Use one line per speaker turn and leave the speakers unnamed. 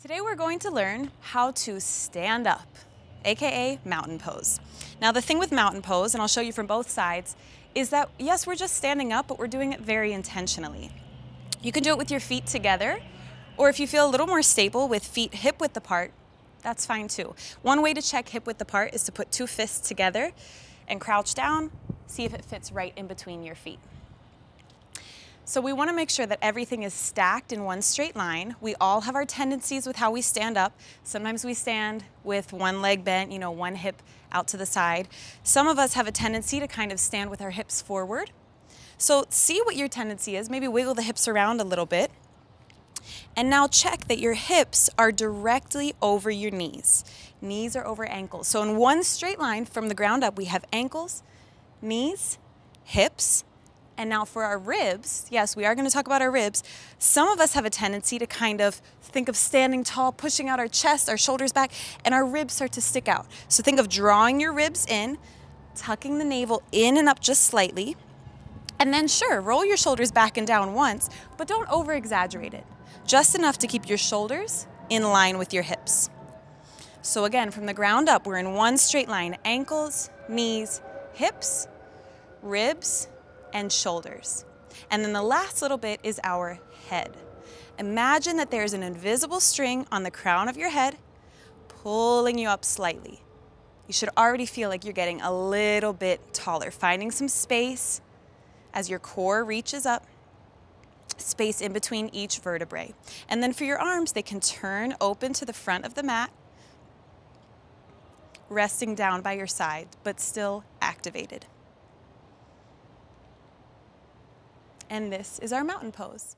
Today we're going to learn how to stand up, aka mountain pose. Now the thing with mountain pose, and I'll show you from both sides, is that yes, we're just standing up, but we're doing it very intentionally. You can do it with your feet together, or if you feel a little more stable with feet hip width apart, that's fine too. One way to check hip width apart is to put two fists together and crouch down, see if it fits right in between your feet. So we want to make sure that everything is stacked in one straight line. We all have our tendencies with how we stand up. Sometimes we stand with one leg bent, one hip out to the side. Some of us have a tendency to kind of stand with our hips forward. So see what your tendency is. Maybe wiggle the hips around a little bit. And now check that your hips are directly over your knees. Knees are over ankles. So in one straight line from the ground up, we have ankles, knees, hips. And now for our ribs, yes, we are going to talk about our ribs. Some of us have a tendency to kind of think of standing tall, pushing out our chest, our shoulders back, and our ribs start to stick out. So think of drawing your ribs in, tucking the navel in and up just slightly. And then sure, roll your shoulders back and down once, but don't over-exaggerate it. Just enough to keep your shoulders in line with your hips. So again, from the ground up, we're in one straight line. Ankles, knees, hips, ribs, and shoulders. And then the last little bit is our head. Imagine that there's an invisible string on the crown of your head pulling you up slightly. You should already feel like you're getting a little bit taller, finding some space as your core reaches up, space in between each vertebrae. And then for your arms, they can turn open to the front of the mat, resting down by your side, but still activated. And this is our mountain pose.